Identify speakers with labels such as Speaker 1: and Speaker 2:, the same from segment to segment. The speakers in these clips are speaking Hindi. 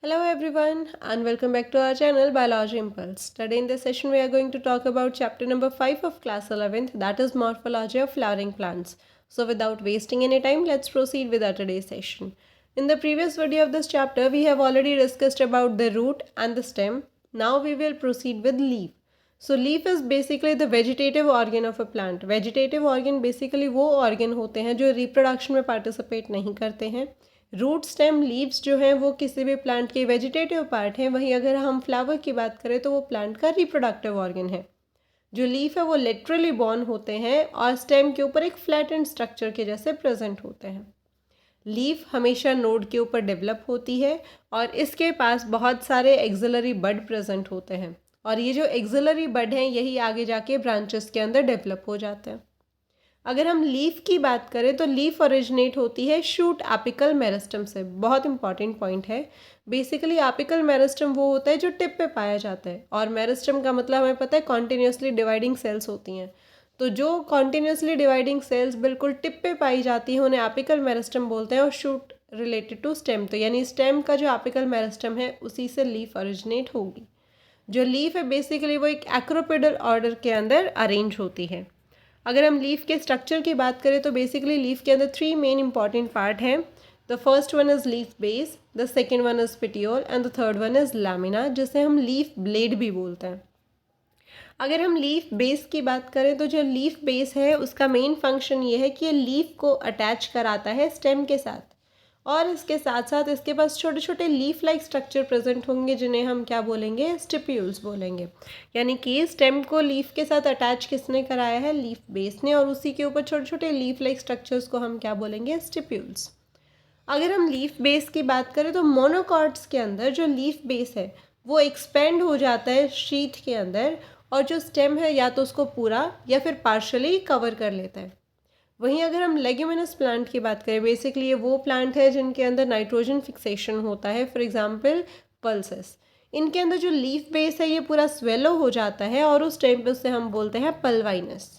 Speaker 1: Hello everyone and welcome back to our channel Biology Impulse. Today in this session we are going to talk about chapter number 5 of class 11th, that is Morphology of Flowering Plants. So without wasting any time, let's proceed with our today's session. In the previous video of this chapter we have already discussed about the root and the stem. Now we will proceed with leaf. So leaf is basically the vegetative organ of a plant. Vegetative organ basically वो organ होते हैं जो reproduction में participate नहीं करते हैं. रूट स्टेम लीव्स जो हैं वो किसी भी प्लांट के वेजिटेटिव पार्ट हैं. वहीं अगर हम फ्लावर की बात करें तो वो प्लांट का रिप्रोडक्टिव ऑर्गन है. जो लीफ है वो लिटरली बॉर्न होते हैं और स्टेम के ऊपर एक फ्लैटेंड स्ट्रक्चर के जैसे प्रेजेंट होते हैं. लीफ हमेशा नोड के ऊपर डेवलप होती है और इसके पास बहुत सारे एक्सिलरी बड प्रेजेंट होते हैं और ये जो एक्सिलरी बड हैं यही आगे जाके ब्रांचेस के अंदर डेवलप हो जाते हैं. अगर हम लीफ की बात करें तो लीफ ओरिजिनेट होती है शूट एपिकल मेरिस्टम से. बहुत इंपॉर्टेंट पॉइंट है. बेसिकली एपिकल मेरिस्टम वो होता है जो टिप पे पाया जाता है और मेरिस्टम का मतलब हमें पता है कॉन्टिन्यूसली डिवाइडिंग सेल्स होती हैं. तो जो कॉन्टिन्यूसली डिवाइडिंग सेल्स बिल्कुल टिप पे पाई जाती हैं उन्हें एपिकल मेरिस्टम बोलते हैं. और शूट रिलेटेड टू स्टेम, तो यानी स्टेम का जो एपिकल मेरिस्टम है उसी से लीफ ओरिजिनेट होगी. जो लीफ है बेसिकली वो एक एक्रोपोडल ऑर्डर के अंदर अरेंज होती है. अगर हम लीफ के स्ट्रक्चर की बात करें तो बेसिकली लीफ के अंदर 3 मेन इंपॉर्टेंट पार्ट हैं. The first one is leaf base, the second one is petiole and the third one is lamina, जिसे हम लीफ ब्लेड भी बोलते हैं. अगर हम लीफ बेस की बात करें तो जो लीफ बेस है उसका मेन फंक्शन ये है कि ये लीफ को अटैच कराता है स्टेम के साथ और इसके साथ साथ इसके पास छोटे छोटे लीफ लाइक स्ट्रक्चर प्रेजेंट होंगे जिन्हें हम क्या बोलेंगे, स्टिप्यूल्स बोलेंगे. यानी कि स्टेम को लीफ के साथ अटैच किसने कराया है, लीफ बेस ने, और उसी के ऊपर छोटे छोटे लीफ लाइक स्ट्रक्चर्स को हम क्या बोलेंगे, स्टिप्यूल्स. अगर हम लीफ बेस की बात करें तो मोनोकॉट्स के अंदर जो लीफ बेस है वो एक्सपेंड हो जाता है शीथ के अंदर और जो स्टेम है या तो उसको पूरा या फिर पार्शली कवर कर लेता है. वहीं अगर हम लेग्यूमिनस प्लांट की बात करें, बेसिकली ये वो प्लांट है जिनके अंदर नाइट्रोजन फिक्सेशन होता है. For example pulses. इनके अंदर जो लीफ बेस है ये पूरा स्वेलो हो जाता है और उस टाइम पे उसे हम बोलते हैं पल्वाइनस.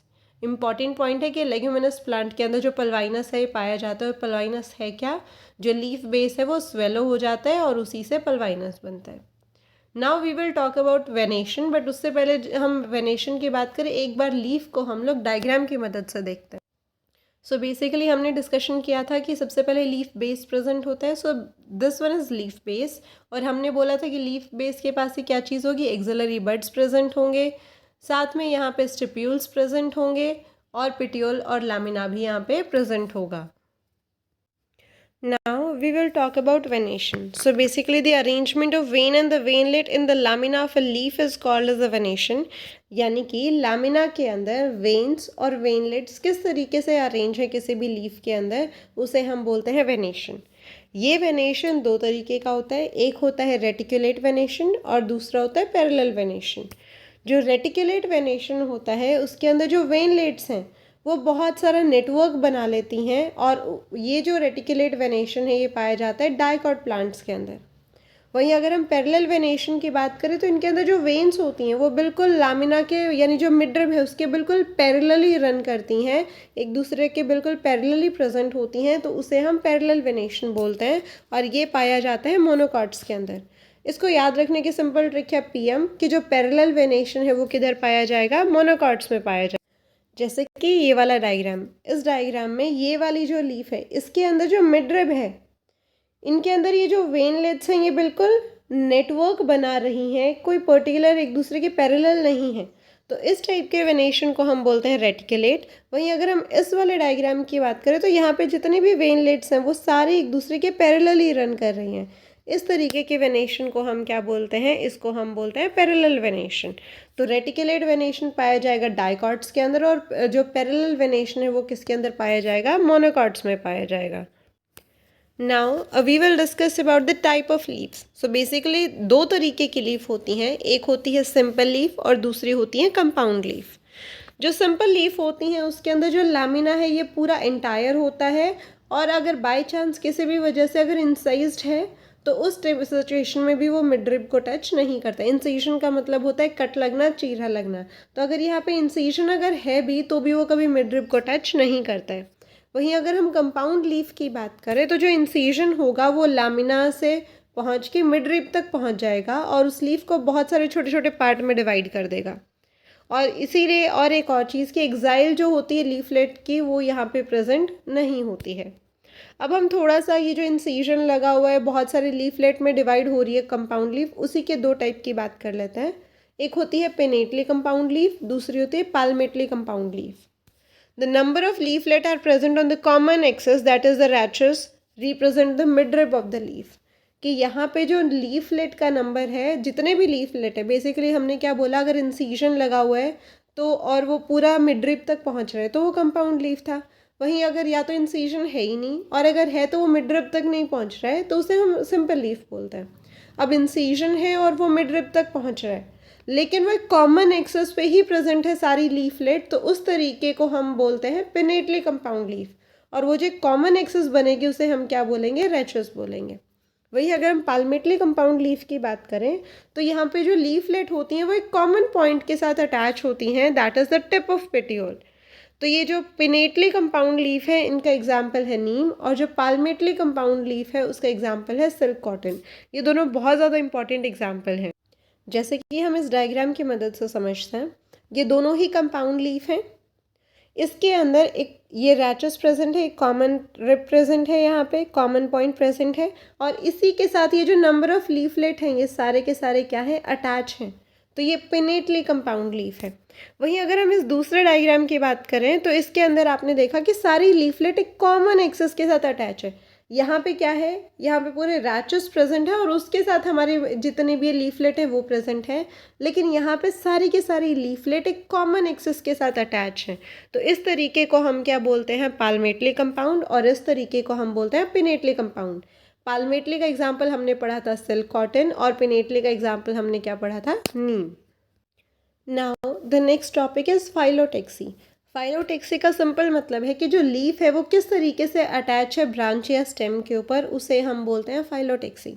Speaker 1: इंपॉर्टेंट पॉइंट है कि लेग्यूमिनस प्लांट के अंदर जो पल्वाइनस है ये पाया जाता है. और पल्वाइनस है क्या, जो लीफ बेस है वो स्वेलो हो जाता है और उसी से पल्वाइनस बनता है. Now we will talk about venation, but उससे पहले हम वेनेशन की बात करें एक बार लीफ को हम लोग डायग्राम की मदद से देखते हैं. सो बेसिकली हमने डिस्कशन किया था कि सबसे पहले लीफ बेस प्रेजेंट होता है. So this one is leaf base और हमने बोला था कि लीफ बेस के पास ही क्या चीज़ होगी, एक्सिलरी बड्स प्रेजेंट होंगे, साथ में यहाँ पे स्टिप्यूल्स प्रेजेंट होंगे और पिटियोल और लैमिना भी यहाँ पे प्रेजेंट होगा. Now we will talk about venation. So basically the arrangement of vein and the veinlet in the lamina of a leaf is called as a venation. यानी कि लैमिना के अंदर वेन्स और वेनलेट्स किस तरीके से अरेंज है किसी भी लीफ के अंदर, उसे हम बोलते हैं वेनेशन. ये वेनेशन दो तरीके का होता है. एक होता है रेटिकुलेट वेनेशन और दूसरा होता है पैरेलल वेनेशन. जो रेटिकुलेट वेनेशन होता है उसके अंदर जो वेनलेट्स हैं वो बहुत सारा नेटवर्क बना लेती हैं और ये जो रेटिकुलेट वेनेशन है ये पाया जाता है डाइकॉट प्लांट्स के अंदर. वहीं अगर हम पैरेलल वेनेशन की बात करें तो इनके अंदर जो वेन्स होती हैं वो बिल्कुल लामिना के यानी जो मिडरब है उसके बिल्कुल पैरेलली रन करती हैं, एक दूसरे के बिल्कुल पैरेलली प्रेजेंट होती हैं, तो उसे हम पैरेलल वेनेशन बोलते हैं और ये पाया जाता है मोनोकॉट्स के अंदर. इसको याद रखने की सिंपल ट्रिक है पीएम कि जो पैरेलल वेनेशन है वो किधर पाया जाएगा, मोनोकॉट्स में पाया जाएगा. जैसे कि ये वाला डायग्राम, इस डायग्राम में ये वाली जो लीफ है इसके अंदर जो मिडरब है इनके अंदर ये जो वेनलेट्स हैं ये बिल्कुल नेटवर्क बना रही हैं, कोई पर्टिकुलर एक दूसरे के पैरेलल नहीं है. तो इस टाइप के वेनेशन को हम बोलते हैं रेटिकुलेट. वहीं अगर हम इस वाले डायग्राम की बात करें तो यहाँ पे जितने भी वेनलेट्स हैं वो सारे एक दूसरे के पैरेलल ही रन कर रही हैं. इस तरीके के वेनेशन को हम क्या बोलते हैं, इसको हम बोलते हैं पैरेलल वेनेशन. तो रेटिकुलेट वेनेशन पाया जाएगा डाइकॉट्स के अंदर और जो पैरेलल वेनेशन है वो किसके अंदर पाया जाएगा, मोनोकॉट्स में पाया जाएगा. Now we will discuss about the type of leaves. So basically दो तरीके की लीफ होती हैं, एक होती है सिंपल लीफ और दूसरी होती है कंपाउंड लीफ. जो सिंपल लीफ होती हैं उसके अंदर जो लैमिना है ये पूरा एंटायर होता है और अगर बाय चांस किसी भी वजह से अगर इंसाइज्ड है तो उस टाइप सिचुएशन में भी वो मिडरिब को टच नहीं करता. इंसीजन का मतलब होता है कट लगना, चीरा लगना. तो अगर यहाँ पे इंसीजन अगर है भी तो भी वो कभी मिडरिब को टच नहीं करता है. वहीं अगर हम कंपाउंड लीफ की बात करें तो जो इंसीजन होगा वो लैमिना से पहुंच के मिड रिब तक पहुंच जाएगा और उस लीफ को बहुत सारे छोटे छोटे पार्ट में डिवाइड कर देगा। और इसीलिए और एक और चीज़ की एक्साइल जो होती है लीफलेट की वो यहाँ पे प्रेजेंट नहीं होती है। अब हम थोड़ा सा ये जो इंसीजन लगा हुआ है बहुत सारे लीफलेट में डिवाइड हो रही है कंपाउंड लीफ, उसी के दो टाइप की बात कर लेते हैं। एक होती है पिनेटली कंपाउंड लीफ, दूसरी होती है palmately compound leaf. The number of leaflet are present on the common axis that is the rachis represent the midrib of the leaf. कि यहाँ पे जो लीफलेट का नंबर है, जितने भी लीफलेट है, बेसिकली हमने क्या बोला, अगर इंसीजन लगा हुआ है तो और वो पूरा मिडरिब तक पहुँच रहा है तो वो कंपाउंड लीफ था। वहीं अगर या तो इंसीजन है ही नहीं और अगर है तो वो मिडरिब तक नहीं पहुँच रहा है तो उसे हम सिंपल लीफ बोलते हैं। अब इंसीजन है और वो मिडरिब तक पहुँच रहा है लेकिन वो कॉमन एक्सेस पे ही प्रेजेंट है सारी लीफलेट, तो उस तरीके को हम बोलते हैं पिनेटली कंपाउंड लीफ। और वो जो कॉमन एक्सेस बनेगी उसे हम क्या बोलेंगे, रेचस बोलेंगे। वही अगर हम पाल्मेटली कंपाउंड लीफ की बात करें तो यहाँ पे जो लीफलेट होती हैं वो एक कॉमन पॉइंट के साथ अटैच होती हैं, that is the tip of petiole. तो ये जो पिनेटली कंपाउंड लीफ है इनका एग्जाम्पल है नीम, और जो पाल्मेटली कंपाउंड लीफ है उसका एग्जाम्पल है सिल्क कॉटन। ये दोनों बहुत ज़्यादा इंपॉर्टेंट एग्जाम्पल हैं। जैसे कि हम इस डायग्राम की मदद से समझते हैं, ये दोनों ही कंपाउंड लीफ हैं। इसके अंदर एक ये रैचस प्रेजेंट है, एक कॉमन रिब प्रेजेंट है, यहाँ पे कॉमन पॉइंट प्रेजेंट है, और इसी के साथ ये जो नंबर ऑफ लीफलेट हैं ये सारे के सारे क्या है, अटैच हैं। तो ये पिनेटली कंपाउंड लीफ है। वहीं अगर हम इस दूसरे डायग्राम की बात करें तो इसके अंदर आपने देखा कि सारी लीफलेट एक कॉमन एक्सिस के साथ अटैच है। यहाँ पे क्या है, यहाँ पे पूरे रैचेस प्रेजेंट है और उसके साथ हमारे जितने भी लीफलेट है वो प्रेजेंट है, लेकिन यहाँ पे सारी की सारी लीफलेट एक कॉमन एक्सिस के साथ अटैच है। तो इस तरीके को हम क्या बोलते हैं, पाल्मेटली कंपाउंड, और इस तरीके को हम बोलते हैं पिनेटली कंपाउंड। पाल्मेटली का एग्जाम्पल हमने पढ़ा था सिल्क कॉटन, और पिनेटली का एग्जाम्पल हमने क्या पढ़ा था, neem. Now the next topic is phyllotaxy. Phyllotaxy का सिंपल मतलब है कि जो लीफ है वो किस तरीके से अटैच है ब्रांच या स्टेम के ऊपर, उसे हम बोलते हैं फाइलोटेक्सी।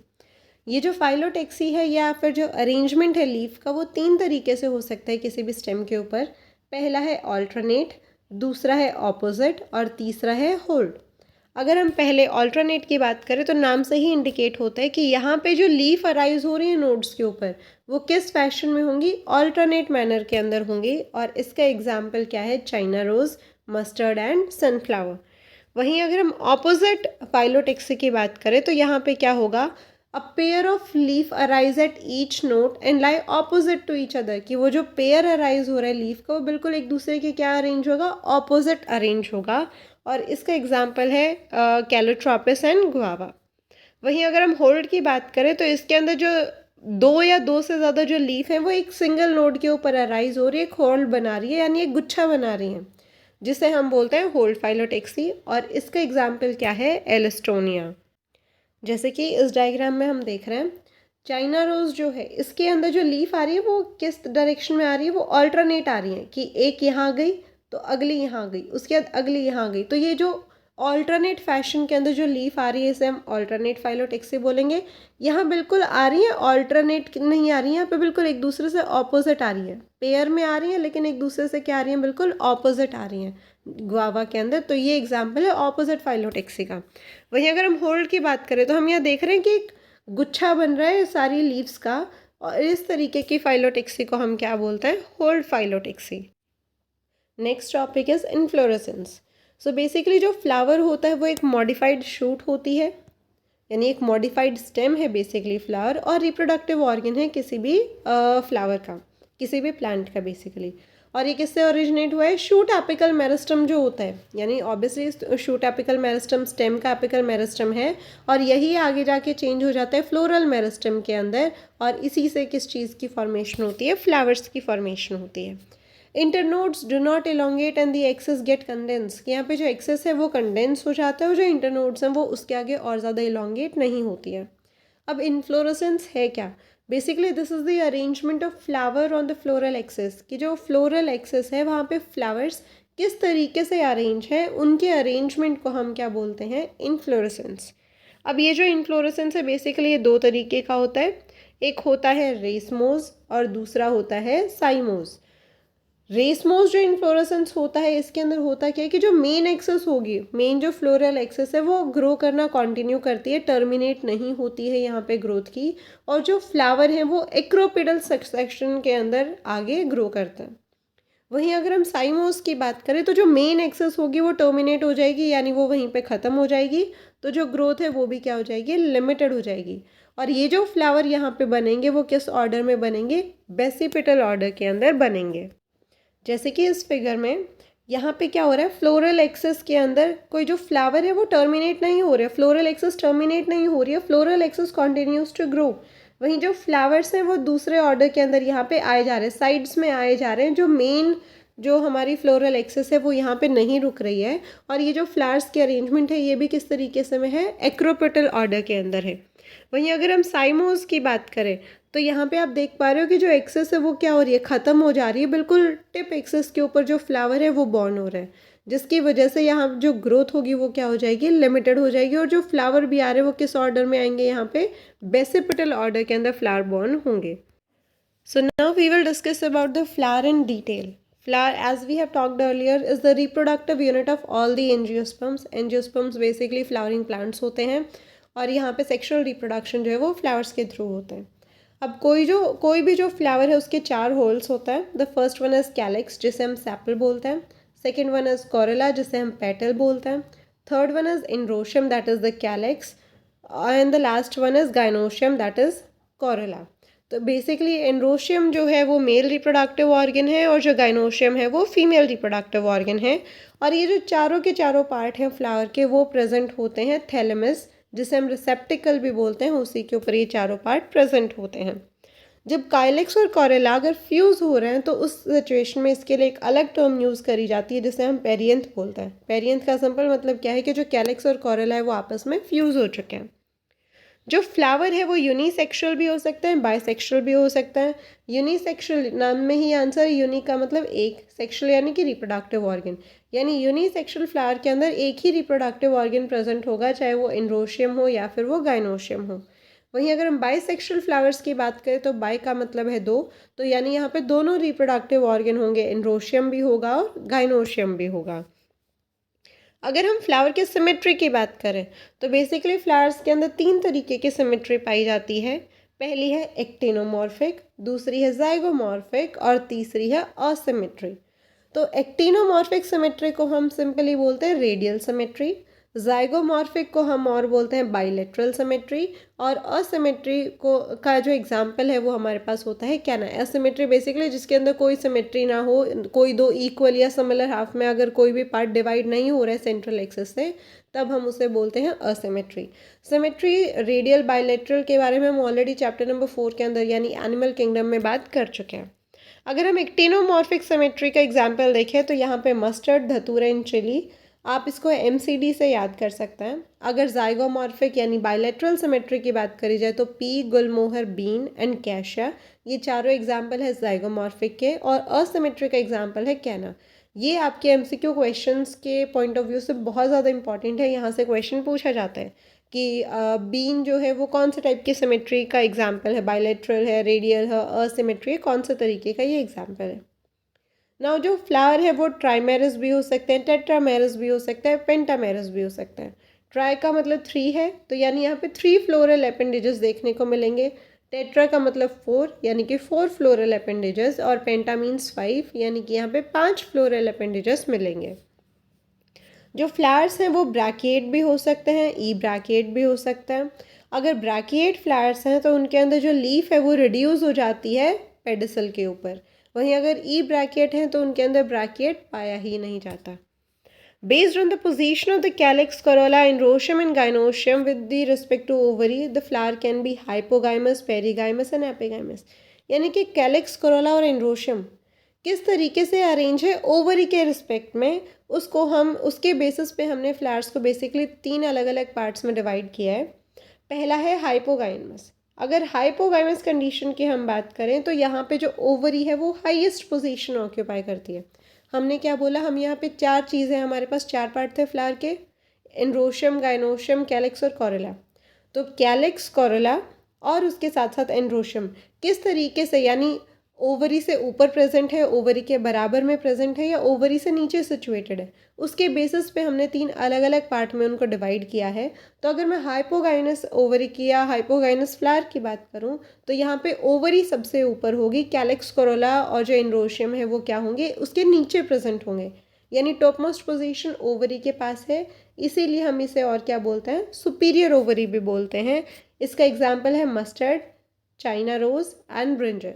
Speaker 1: ये जो फाइलोटेक्सी है या फिर जो अरेंजमेंट है लीफ का, वो तीन तरीके से हो सकता है किसी भी स्टेम के ऊपर। पहला है ऑल्टरनेट, दूसरा है ऑपोजिट, और तीसरा है होल्ड। अगर हम पहले ऑल्टरनेट की बात करें तो नाम से ही इंडिकेट होता है कि यहाँ पे जो लीफ अराइज हो रही है नोड्स के ऊपर वो किस फैशन में होंगी, ऑल्टरनेट मैनर के अंदर होंगी। और इसका एग्जाम्पल क्या है, China rose, mustard and sunflower. वहीं अगर हम ऑपोजिट फाइलोटेक्सी की बात करें तो यहाँ पे क्या होगा, a pair of leaf arise at each node and lie opposite to each other. कि वो जो पेयर अराइज हो रहा है लीफ का वो बिल्कुल एक दूसरे के क्या अरेंज होगा, ऑपोजिट अरेंज होगा। और इसका एग्जाम्पल है कैलोट्रोपिस एंड गुआवा। वहीं अगर हम होल्ड की बात करें तो इसके अंदर जो दो या दो से ज़्यादा जो लीफ है वो एक सिंगल नोड के ऊपर अराइज हो रही है, एक होल्ड बना रही है, यानी एक गुच्छा बना रही है, जिसे हम बोलते हैं होल्ड फाइलोटेक्सी। और इसका एग्जाम्पल क्या है, एलिस्टोनिया। जैसे कि इस डायग्राम में हम देख रहे हैं, चाइना रोज जो है इसके अंदर जो लीफ आ रही है वो किस डायरेक्शन में आ रही है, वो ऑल्टरनेट आ रही है। कि एक यहाँ गई तो अगली यहाँ गई, उसके बाद अगली यहाँ गई। तो ये जो ऑल्टरनेट फैशन के अंदर जो लीफ आ रही है इसे हम ऑल्टरनेट फाइलोटेक्सी बोलेंगे। यहाँ बिल्कुल आ रही है, ऑल्टरनेट नहीं आ रही है, यहाँ पे बिल्कुल एक दूसरे से ऑपोजिट आ रही है, पेयर में आ रही है लेकिन एक दूसरे से क्या आ रही है, बिल्कुल ऑपोजिट आ रही है गुआवा के अंदर। तो ये एग्जाम्पल है ऑपोजिट फाइलोटेक्सी का। वहीं अगर हम होल्ड की बात करें तो हम यहाँ देख रहे हैं कि एक गुच्छा बन रहा है सारी लीव्स का, और इस तरीके की फाइलोटेक्सी को हम क्या बोलते हैं, hold phyllotaxy. Next topic is inflorescence. So basically जो फ्लावर होता है वो एक मॉडिफाइड शूट होती है, यानी एक मॉडिफाइड स्टेम है बेसिकली फ्लावर, और रिप्रोडक्टिव ऑर्गन है किसी भी फ्लावर का, किसी भी प्लांट का बेसिकली। और ये किससे ओरिजिनेट हुआ है, शूट एपिकल मेरिस्टम जो होता है, यानी obviously shoot apical meristem stem का एपिकल मेरिस्टम है, और यही आगे जाके चेंज हो जाता है फ्लोरल मेरिस्टम के अंदर, और इसी से किस चीज़ की फॉर्मेशन होती है, फ्लावर्स की फॉर्मेशन होती है। Internodes do not elongate and the axis get condense. कि यहाँ पे जो एक्सेस है वो कंडेंस हो जाता है, और जो इंटरनोड्स हैं वो उसके आगे और ज़्यादा इलोंगेट नहीं होती है। अब इन्फ्लोरेसेंस है क्या, basically this is the arrangement of flower on the floral axis. कि जो फ्लोरल एक्सेस है वहाँ पे फ्लावर्स किस तरीके से अरेंज है, उनके अरेंजमेंट को हम क्या बोलते हैं, इन्फ्लोरेसेंस। अब ये जो इन्फ्लोरेसेंस है बेसिकली ये दो तरीके का होता है, एक होता है रेसमोज और दूसरा होता है साइमोज। रेसमोस जो इन्फ्लोरेसेंस होता है इसके अंदर होता क्या है कि जो मेन एक्सेस होगी, मेन जो फ्लोरल एक्सेस है वो ग्रो करना कंटिन्यू करती है, टर्मिनेट नहीं होती है यहाँ पे ग्रोथ की, और जो फ्लावर है वो एक्रोपिडल सेक्शन के अंदर आगे ग्रो करता है। वहीं अगर हम साइमोस की बात करें तो जो मेन एक्सेस होगी वो टर्मिनेट हो जाएगी, यानी वो वहीं पे ख़त्म हो जाएगी, तो जो ग्रोथ है वो भी क्या हो जाएगी, लिमिटेड हो जाएगी। और ये जो फ्लावर यहाँ पे बनेंगे वो किस ऑर्डर में बनेंगे, बेसिपिटल ऑर्डर के अंदर बनेंगे। जैसे कि इस फिगर में यहाँ पे क्या हो रहा है, फ्लोरल एक्सेस के अंदर कोई जो फ्लावर है वो टर्मिनेट नहीं हो रहा है, फ्लोरल एक्सेस टर्मिनेट नहीं हो रही है, floral axis continues to grow. वहीं जो फ्लावर्स हैं वो दूसरे ऑर्डर के अंदर यहाँ पे आए जा रहे हैं, साइड्स में आए जा रहे हैं, जो मेन जो हमारी फ्लोरल एक्सेस है वो यहाँ पे नहीं रुक रही है। और ये जो फ्लावर्स की अरेंजमेंट है ये भी किस तरीके से में है, एक्रोपेटल ऑर्डर के अंदर है। वहीं अगर हम साइमोस की बात करें तो यहाँ पे आप देख पा रहे हो कि जो एक्सेस है वो क्या हो रही है, ख़त्म हो जा रही है, बिल्कुल टिप एक्सेस के ऊपर जो फ्लावर है वो बॉर्न हो रहा है, जिसकी वजह से यहाँ जो ग्रोथ होगी वो क्या हो जाएगी, लिमिटेड हो जाएगी। और जो फ्लावर भी आ रहे हैं वो किस ऑर्डर में आएंगे, यहाँ पे बेसिपिटल ऑर्डर के अंदर फ्लावर बॉर्न होंगे। So now we will discuss about the flower in detail. Flower, as we have talked earlier, is the reproductive unit of all the angiosperms. Angiosperms basically flowering plants होते हैं, और यहाँ पे सेक्शुअल रिप्रोडक्शन जो है वो फ्लावर्स के थ्रू होते हैं। अब कोई भी जो फ्लावर है उसके 4 होल्स होता है। The first one is calyx जिसे हम सेपल बोलते हैं, सेकेंड वन इज कोरेला जिसे हम पेटल बोलते हैं, third one is androecium that is the calyx, and the last one is gynoecium that is corolla. तो बेसिकली एंड्रोशियम जो है वो मेल रिप्रोडक्टिव ऑर्गन है, और जो गाइनोशियम है वो फीमेल रिप्रोडक्टिव ऑर्गन है। और ये जो चारों के चारों पार्ट हैं फ्लावर के वो प्रेजेंट होते हैं थैलेमस जिसे हम रिसेप्टिकल भी बोलते हैं, उसी के ऊपर ये चारों पार्ट प्रेजेंट होते हैं। जब काइलेक्स और कोरेला अगर फ्यूज़ हो रहे हैं तो उस सिचुएशन में इसके लिए एक अलग टर्म यूज़ करी जाती है जिसे हम पेरियंथ बोलते हैं। पेरियंथ का सिंपल मतलब क्या है कि जो कैलिक्स और कोरेला है वो आपस में फ्यूज़ हो चुके हैं। जो फ्लावर है वो यूनिसेक्सुअल भी हो सकता है, बाइसेक्सुअल भी हो सकता है। यूनिसेक्सुअल नाम में ही आंसर, यूनि का मतलब एक, सेक्सुअल यानी कि रिप्रोडक्टिव ऑर्गन, यानी यूनिसेक्सुअल फ्लावर के अंदर एक ही रिप्रोडक्टिव ऑर्गन प्रेजेंट होगा, चाहे वो एंड्रोशियम हो या फिर वो गाइनोशियम हो। वहीं अगर हम बाइसेक्सुअल फ्लावर्स की बात करें तो बाई का मतलब है दो, तो यानी यहाँ पे दोनों रिप्रोडक्टिव ऑर्गन होंगे, एंड्रोशियम भी होगा और गाइनोशियम भी होगा। अगर हम फ्लावर के सिमेट्री की बात करें तो बेसिकली फ्लावर्स के अंदर 3 तरीके की सिमेट्री पाई जाती है। पहली है एक्टिनोमॉर्फिक, दूसरी है जाइगोमॉर्फिक, और तीसरी है असिमेट्री। तो एक्टिनोमॉर्फिक सिमेट्री को हम सिंपली बोलते हैं रेडियल सिमेट्री, जाइगोमॉर्फिक को हम और बोलते हैं बाइलेटरल सिमेट्री, और असिमेट्री को का जो एग्जांपल है वो हमारे पास होता है क्या ना, असिमेट्री बेसिकली जिसके अंदर कोई सिमेट्री ना हो, कोई दो इक्वल या सिमिलर हाफ में अगर कोई भी पार्ट डिवाइड नहीं हो रहा है सेंट्रल एक्सिस से, तब हम उसे बोलते हैं असिमेट्री। सिमेट्री रेडियल बाइलेटरल के बारे में हम ऑलरेडी चैप्टर नंबर 4 के अंदर यानी एनिमल किंगडम में बात कर चुके हैं। अगर हम एक्टिनोमॉर्फिक सिमेट्री का एग्जाम्पल देखें तो यहाँ पे मस्टर्ड, धतूरा एंड चिली, आप इसको MCD से याद कर सकते हैं। अगर जाइगोमॉर्फिक यानी बाइलेटरल सिमेट्री की बात करी जाए तो pea, gulmohar, bean and cassia, ये चारों एग्जाम्पल है जाइगोमॉर्फिक के, और असिमेट्री का एग्जाम्पल है कैना। ये आपके MCQ क्वेश्चंस के पॉइंट ऑफ व्यू से बहुत ज़्यादा इंपॉर्टेंट है, यहाँ से क्वेश्चन पूछा जाता है कि बीन जो है वो कौन से टाइप की सिमेट्री का एग्जाम्पल है, बाइलेटरल है, रेडियल है, असिमेट्री, कौन से तरीके का ये एग्जाम्पल है। नाउ जो फ्लावर है वो ट्राइमेरस भी हो सकते हैं, टेट्रामेरस भी हो सकता है, पेंटामेरस भी हो सकता है। ट्राई का मतलब 3 है, तो यानी यहाँ पे 3 फ्लोरल अपेंडेजेस देखने को मिलेंगे। टेट्रा का मतलब 4 यानी कि 4 फ्लोरल अपेंडेजेस, और पेंटा मीन्स 5 यानी कि यहाँ पे 5 फ्लोरल अपेंडेजेस मिलेंगे। जो फ्लावर्स हैं वो ब्रैकिएट भी हो सकते हैं, ई ब्रैकिएट भी हो सकता है। अगर ब्रैकिएट फ्लावर्स हैं तो उनके अंदर जो लीफ है वो रिड्यूस हो जाती है पेडिसल के ऊपर, वहीं अगर ई ब्रैकिएट हैं तो उनके अंदर ब्रैकिएट पाया ही नहीं जाता। Based on the position of the calyx, corolla, androecium and gynoecium with the respect to ovary, the flower can be hypogynous, perigynous and epigynous। यानी कि कैलिक्स, कोरोला और एंड्रोशियम किस तरीके से अरेंज है ओवरी के रिस्पेक्ट में, उसको हम उसके बेसिस पे हमने फ्लावर्स को बेसिकली 3 अलग अलग पार्ट्स में डिवाइड किया है। पहला है हाइपोगाइनस। अगर हाइपोगाइनस कंडीशन की हम बात करें तो यहाँ पे जो ओवरी है वो हाईएस्ट पोजीशन ऑक्यूपाई करती है। हमने क्या बोला, हम यहाँ पे 4 चीज़ें, हमारे पास 4 पार्ट थे फ्लावर के, एंड्रोशियम, गाइनोशियम, कैलिक्स और कोरेला। तो कैलिक्स, कोरेला और उसके साथ साथ एंड्रोशियम किस तरीके से, यानी ओवरी से ऊपर प्रेजेंट है, ओवरी के बराबर में प्रेजेंट है, या ओवरी से नीचे सिचुएटेड है, उसके बेसिस पे हमने 3 अलग अलग पार्ट में उनको डिवाइड किया है। तो अगर मैं हाइपोगाइनस ओवरी की या हाइपोगाइनस फ्लावर की बात करूं तो यहाँ पे ओवरी सबसे ऊपर होगी, कैलिक्स कोरोला और जो एंड्रोशियम है वो क्या होंगे, उसके नीचे प्रेजेंट होंगे, यानी टॉप मोस्ट पोजिशन ओवरी के पास है, इसीलिए हम इसे और क्या बोलते हैं, सुपीरियर ओवरी भी बोलते हैं। इसका एग्जाम्पल है mustard, China rose and brinjal.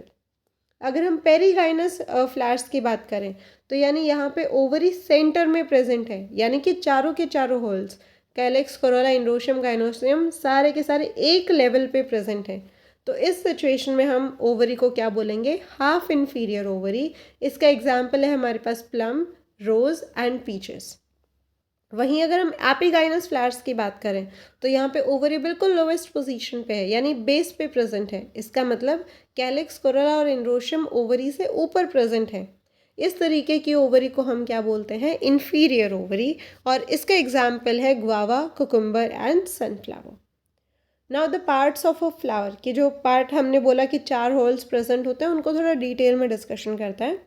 Speaker 1: अगर हम पेरीगाइनस फ्लावर्स की बात करें तो यानी यहाँ पे ओवरी सेंटर में प्रेजेंट है, यानी कि चारों के चारों holes, calyx Corolla androecium gynoecium सारे के सारे एक लेवल पे प्रेजेंट हैं। तो इस सिचुएशन में हम ओवरी को क्या बोलेंगे, हाफ इन्फीरियर ओवरी। इसका एग्जाम्पल है हमारे पास प्लम, रोज एंड पीचेस। वहीं अगर हम एपिगाइनस फ्लावर्स की बात करें तो यहाँ पे ओवरी बिल्कुल लोवेस्ट पोजीशन पे है, यानी बेस पे प्रेजेंट है। इसका मतलब कैलिक्स कोरोला और एंड्रोशियम ओवरी से ऊपर प्रेजेंट है। इस तरीके की ओवरी को हम क्या बोलते हैं, इन्फीरियर ओवरी। और इसका एग्जाम्पल है guava, cucumber and sunflower. Now the parts of a flower की जो पार्ट हमने बोला कि 4 होल्स प्रेजेंट होते हैं, उनको थोड़ा डिटेल में डिस्कशन करते हैं।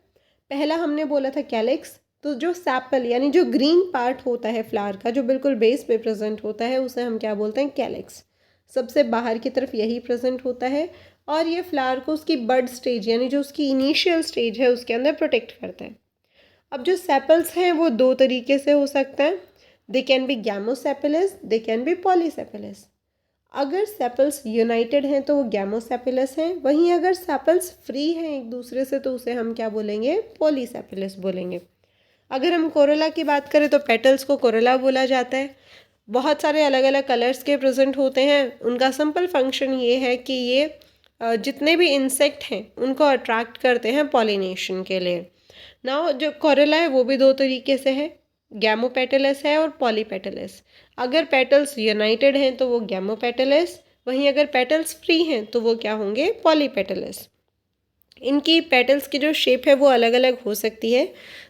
Speaker 1: पहला हमने बोला था कैलिक्स, तो जो सैपल यानी जो ग्रीन पार्ट होता है फ्लावर का, जो बिल्कुल बेस पे प्रेजेंट होता है, उसे हम क्या बोलते हैं, कैलिक्स। सबसे बाहर की तरफ यही प्रेजेंट होता है और ये फ्लावर को उसकी बड स्टेज यानी जो उसकी इनिशियल स्टेज है उसके अंदर प्रोटेक्ट करता है। अब जो सेपल्स हैं वो 2 तरीके से हो सकते हैं, they can be gamosepalous, they can be polysepalous. अगर सेपल्स यूनाइटेड हैं तो वो गैमोसेपिलस हैं, वहीं अगर सेपल्स फ्री हैं एक दूसरे से तो उसे हम क्या बोलेंगे, पॉलीसेपिलस बोलेंगे। अगर हम कोरोला की बात करें तो पेटल्स को कोरोला बोला जाता है। बहुत सारे अलग अलग कलर्स के प्रेजेंट होते हैं। उनका सिंपल फंक्शन ये है कि ये जितने भी इंसेक्ट हैं उनको अट्रैक्ट करते हैं पॉलिनेशन के लिए। नाउ जो कोरोला है वो भी 2 तरीके से है, गैमोपेटलस है और पॉलीपेटलस। अगर पेटल्स यूनाइटेड हैं तो वो गैमोपेटलस, वहीं अगर पेटल्स फ्री हैं तो वो क्या होंगे, पॉलीपेटलस। इनकी पेटल्स की जो शेप है वो अलग अलग हो सकती है।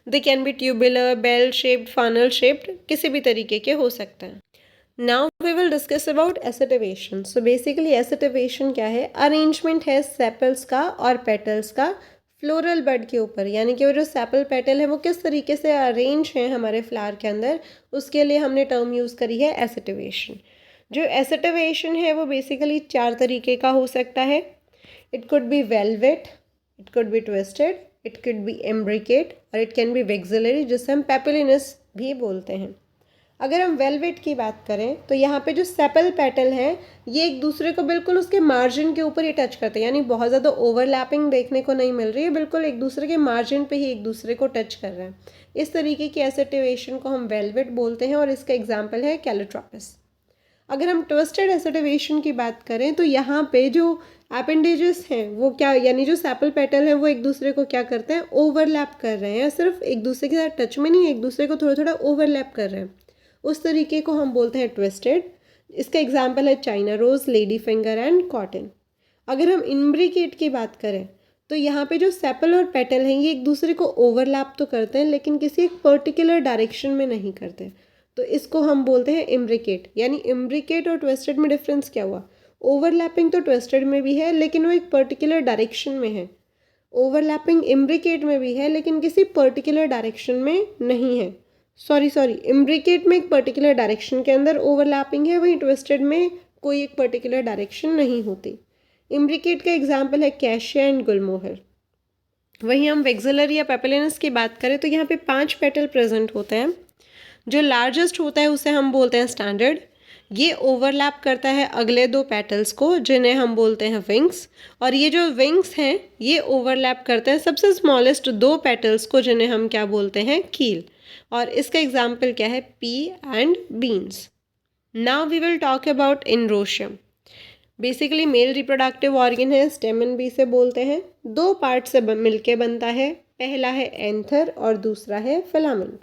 Speaker 1: They can be tubular, bell shaped, funnel shaped, किसी भी तरीके के हो सकते हैं। Now we will discuss about aestivation. सो बेसिकली एसिटिवेशन क्या है, अरेंजमेंट है सेपल्स का और पेटल्स का फ्लोरल बड के ऊपर, यानी कि वो जो सेपल पेटल है वो किस तरीके से अरेंज हैं हमारे फ्लावर के अंदर, उसके लिए हमने टर्म यूज़ करी है एसिटिवेशन। जो एसिटिवेशन है वो बेसिकली 4 तरीके का हो सकता है। It could be valvate, it could be twisted, it could be imbricate और इट कैन बी वेक्सिलरी, जिसे हम पेपिलिनस भी बोलते हैं। अगर हम वेलवेट की बात करें तो यहाँ पे जो सेपल पेटल हैं ये एक दूसरे को बिल्कुल उसके मार्जिन के ऊपर ही टच करते हैं, यानी बहुत ज़्यादा ओवरलैपिंग देखने को नहीं मिल रही है, बिल्कुल एक दूसरे के मार्जिन पे ही एक दूसरे को टच कर रहे हैं। इस तरीके की एसिटिवेशन को हम वेलवेट बोलते हैं और इसका एग्जाम्पल है कैलोट्रोपिस। अगर हम ट्विस्टेड एसिटिवेशन की बात करें तो यहाँ पे जो एपेंडेजेस हैं वो क्या, यानी जो सेपल पेटल है वो एक दूसरे को क्या करते हैं, ओवरलैप कर रहे हैं, सिर्फ एक दूसरे के साथ टच में नहीं, एक दूसरे को थोड़ा थोड़ा ओवरलैप कर रहे हैं, उस तरीके को हम बोलते हैं ट्विस्टेड। इसका एग्जाम्पल है China rose, lady finger and cotton. अगर हम इम्ब्रिकेट की बात करें तो यहाँ पे जो सेपल और पेटल हैं ये एक दूसरे को ओवरलैप तो करते हैं लेकिन किसी एक पर्टिकुलर डायरेक्शन में नहीं करते, तो इसको हम बोलते हैं इम्ब्रिकेट। यानी इम्ब्रिकेट और ट्विस्टेड में डिफरेंस क्या हुआ, ओवरलैपिंग तो ट्विस्टेड में भी है लेकिन वो एक पर्टिकुलर डायरेक्शन में है, ओवरलैपिंग इम्ब्रिकेट में भी है लेकिन किसी पर्टिकुलर डायरेक्शन में नहीं है। सॉरी इम्ब्रिकेट में एक पर्टिकुलर डायरेक्शन के अंदर ओवरलैपिंग है, वहीं ट्विस्टेड में कोई एक पर्टिकुलर डायरेक्शन नहीं होती। इम्ब्रिकेट का एग्जाम्पल है कैशिया एंड गुलमोहर। वहीं हम वेक्सिलरी या पेपिलिनस की बात करें तो यहाँ पे 5 पेटल प्रेजेंट होते हैं। जो लार्जेस्ट होता है उसे हम बोलते हैं स्टैंडर्ड, ये ओवरलैप करता है अगले 2 पेटल्स को जिन्हें हम बोलते हैं विंग्स, और ये जो विंग्स हैं ये ओवरलैप करते हैं सबसे स्मॉलेस्ट 2 पेटल्स को जिन्हें हम क्या बोलते हैं, कील। और इसका एग्जाम्पल क्या है, pea and beans. Now we will talk about androecium. Basically male reproductive organ है, स्टेमन भी इसे बोलते हैं। 2 पार्ट से मिलके बनता है, पहला है एंथर और दूसरा है फिलामेंट।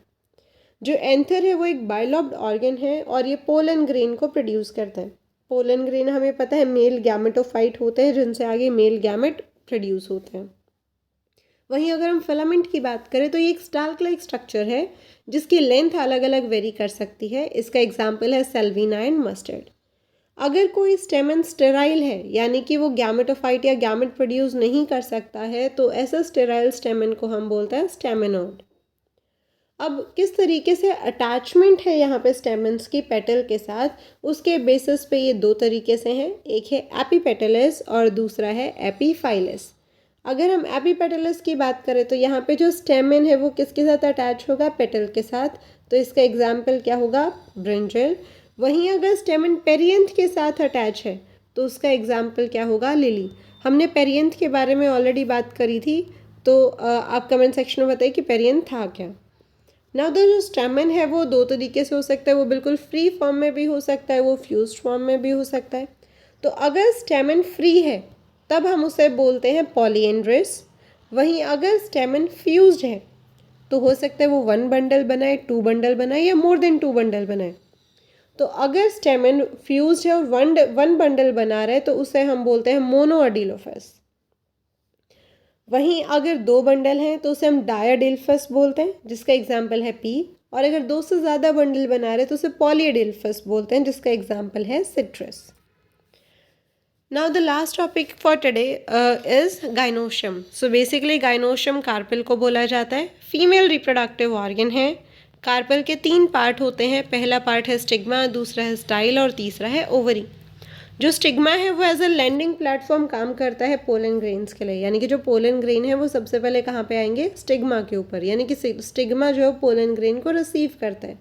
Speaker 1: जो एंथर है वो एक बाइलॉब्ड ऑर्गन है और ये पोलन ग्रेन को प्रोड्यूस करता है। पोलन ग्रेन हमें पता है मेल गैमेटोफाइट होते हैं जिनसे आगे मेल गैमेट प्रोड्यूस होते हैं। वहीं अगर हम फिलामेंट की बात करें तो ये एक स्टाल्क लाइक स्ट्रक्चर है जिसकी लेंथ अलग अलग वेरी कर सकती है। इसका एग्जाम्पल है सेल्विना एंड मस्टर्ड। अगर कोई स्टेमन स्टेराइल है यानी कि वो गैमेटोफाइट या गैमेट प्रोड्यूस नहीं कर सकता है तो ऐसा स्टेराइल स्टेमन को हम बोलते हैं स्टेमेनोड। अब किस तरीके से अटैचमेंट है यहाँ पे स्टेमन्स की पेटल के साथ, उसके बेसिस पे ये दो तरीके से हैं, एक है एपीपेटलस और दूसरा है एपीफाइलस। अगर हम एपीपेटलस की बात करें तो यहाँ पे जो स्टेमन है वो किसके साथ अटैच होगा, पेटल के साथ, तो इसका एग्जाम्पल क्या होगा, ब्रिंजल। वहीं अगर स्टेमन पेरियंथ के साथ अटैच है तो उसका एग्जाम्पल क्या होगा, लिली। हमने पेरियंथ के बारे में ऑलरेडी बात करी थी, तो आप कमेंट सेक्शन में बताइए कि पेरियंथ था क्या। नाउ द जो स्टेमन है वो दो तरीके से हो सकता है, वो बिल्कुल फ्री फॉर्म में भी हो सकता है, वो फ्यूज्ड फॉर्म में भी हो सकता है। तो अगर स्टेमन फ्री है तब हम उसे बोलते हैं पॉलीएंड्रस। वहीं अगर स्टेमन फ्यूज्ड है तो हो सकता है वो 1 बंडल बनाए, 2 बंडल बनाए या मोर देन 2 बंडल बनाए। तो अगर स्टेमन फ्यूज्ड है और वन बंडल बना रहा है तो उसे हम बोलते हैं मोनोअडिलोफस। वहीं अगर 2 बंडल हैं तो उसे हम डायाडिल्फस बोलते हैं, जिसका एग्जाम्पल है पी। और अगर 2 से ज़्यादा बंडल बना रहे हैं तो उसे पॉलीएडिल्फस बोलते हैं, जिसका एग्जाम्पल है citrus. Now the last topic for today is gynoecium. So basically gynoecium carpel को बोला जाता है, फीमेल रिप्रोडक्टिव ऑर्गन है। कार्पेल के 3 पार्ट होते हैं, पहला पार्ट है स्टिग्मा, दूसरा है स्टाइल और तीसरा है ओवरी। जो स्टिग्मा है वो एज अ लैंडिंग प्लेटफॉर्म काम करता है पोलन ग्रेन्स के लिए, यानी कि जो पोलन ग्रेन है वो सबसे पहले कहाँ पे आएंगे, स्टिग्मा के ऊपर, यानी कि स्टिग्मा जो है पोलन ग्रेन को रिसीव करता है।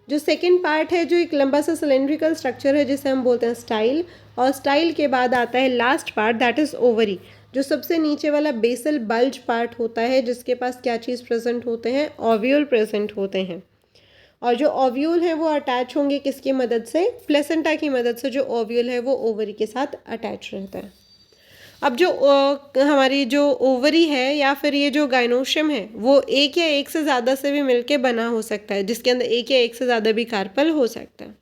Speaker 1: जो सेकेंड पार्ट है जो एक लंबा सा सिलेंड्रिकल स्ट्रक्चर है जिसे हम बोलते हैं स्टाइल, और स्टाइल के बाद आता है last part that is ovary, जो सबसे नीचे वाला बेसल बल्ज पार्ट होता है, जिसके पास क्या चीज़ प्रेजेंट होते हैं, ओव्यूल प्रेजेंट होते हैं। और जो ओव्यूल है वो अटैच होंगे किसकी मदद से, प्लेसेंटा की मदद से। जो ओव्यूल है वो ओवरी के साथ अटैच रहता है। अब जो हमारी जो ओवरी है या फिर ये जो गाइनोशियम है वो एक या एक से ज़्यादा से भी मिलके बना हो सकता है, जिसके अंदर एक या एक से ज़्यादा भी कार्पल हो सकता है।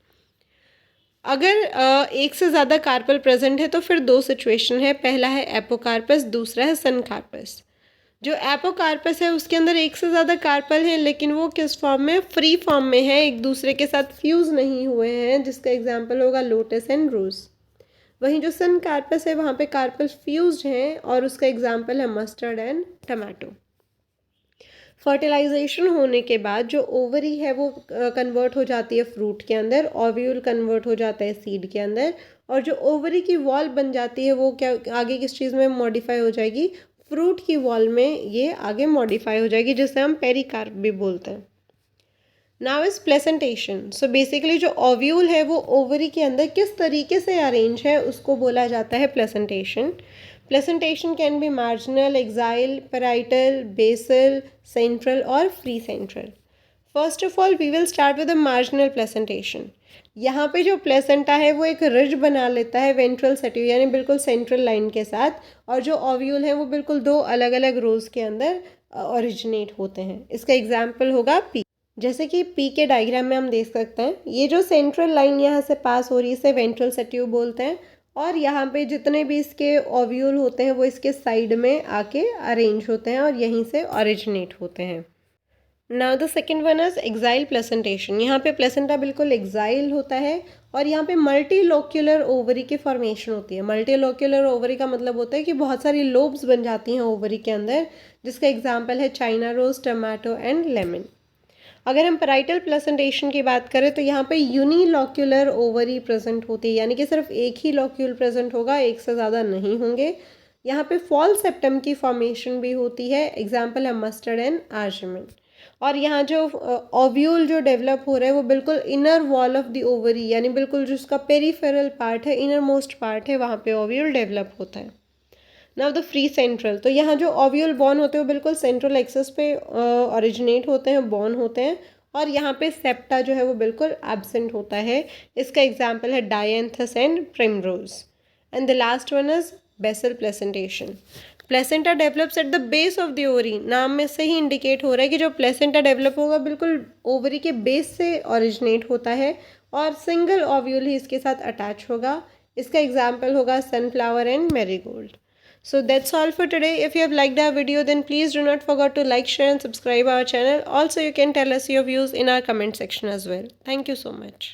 Speaker 1: अगर एक से ज़्यादा कार्पल प्रेजेंट है तो फिर 2 सिचुएशन है, पहला है एपोकार्पस, दूसरा है सनकार्पस। जो एपोकार्पस है उसके अंदर एक से ज़्यादा कार्पल हैं, लेकिन वो किस फॉर्म में, फ्री फॉर्म में है, एक दूसरे के साथ फ्यूज़ नहीं हुए हैं, जिसका एग्जाम्पल होगा लोटस एंड रोज। वहीं जो सन कार्पस है वहाँ पे कार्पल फ्यूज्ड हैं और उसका एग्जाम्पल है मस्टर्ड एंड टमाटो। फर्टिलाइजेशन होने के बाद जो ओवरी है वो कन्वर्ट हो जाती है फ्रूट के अंदर, ओव्यूल कन्वर्ट हो जाता है सीड के अंदर, और जो ओवरी की वॉल बन जाती है वो क्या आगे किस चीज़ में मॉडिफाई हो जाएगी, फ्रूट की वॉल में ये आगे मॉडिफाई हो जाएगी, जिसे हम पेरिकार्प भी बोलते हैं। Now is placentation. So basically जो ओव्यूल है वो ओवरी के अंदर किस तरीके से अरेंज है उसको बोला जाता है placentation. Placentation can be marginal, axile, parietal, basal, central और free central. First of all we will start with the marginal placentation. यहाँ पे जो प्लेसेंटा है वो एक रिज बना लेता है वेंट्रल सेट्यू यानी बिल्कुल सेंट्रल लाइन के साथ, और जो ओव्यूल है वो बिल्कुल 2 अलग अलग रोज के अंदर ओरिजिनेट होते हैं। इसका एग्जाम्पल होगा पी। जैसे कि पी के डायग्राम में हम देख सकते हैं, ये जो सेंट्रल लाइन यहाँ से पास हो रही है इसे वेंट्रल सेट्यू बोलते हैं, और यहाँ पे जितने भी इसके ओव्यूल होते हैं वो इसके साइड में आके अरेंज होते हैं और यहीं से ओरिजिनेट होते हैं। Now the second one is exile placentation. यहाँ पे प्लेसेंटा बिल्कुल एक्साइल होता है और यहाँ पे मल्टीलोक्यूलर ओवरी की फॉर्मेशन होती है। मल्टीलोक्यूलर ओवरी का मतलब होता है कि बहुत सारी लोब्स बन जाती हैं ओवरी के अंदर, जिसका एग्जाम्पल है China rose, tomato and lemon. अगर हम पैराइटल प्लेसेंटेशन की बात करें तो यहाँ पे यूनिलोक्यूलर ओवरी प्रेजेंट होती है, यानी कि सिर्फ एक ही लोक्यूल प्रेजेंट होगा, एक से ज़्यादा नहीं होंगे। यहाँ पे फॉल सेप्टम की फॉर्मेशन भी होती है, एग्जाम्पल है मस्टर्ड एंड आर्जमिन। और यहाँ जो ओव्यूल जो डेवलप हो रहा है वो बिल्कुल inner wall of the ovary, यानी बिल्कुल जो उसका पेरीफेरल पार्ट है, इनर मोस्ट पार्ट है, वहाँ पे ओव्यूल डेवलप होता है। नाउ द फ्री सेंट्रल, तो यहाँ जो ओव्यूल बॉर्न होते हैं वो बिल्कुल सेंट्रल एक्सेस पे ओरिजिनेट होते हैं, बॉर्न होते हैं, और यहाँ पे सेप्टा जो है वो बिल्कुल एब्सेंट होता है। इसका एग्जाम्पल है dianthus and primrose. And the last one is basal placentation. Placenta develops at the base of the ovary. नाम में से ही इंडिकेट हो रहा है कि जो प्लेसेंटा डेवलप होगा बिल्कुल ओवरी के बेस से ओरिजिनेट होता है और सिंगल ओव्यूल ही इसके साथ अटैच होगा। इसका एग्जाम्पल होगा sunflower and marigold. So that's all for today. If you have liked our video, then please do not forget to like, share and subscribe our channel. Also, you can tell us your views in our comment section as well. Thank you so much.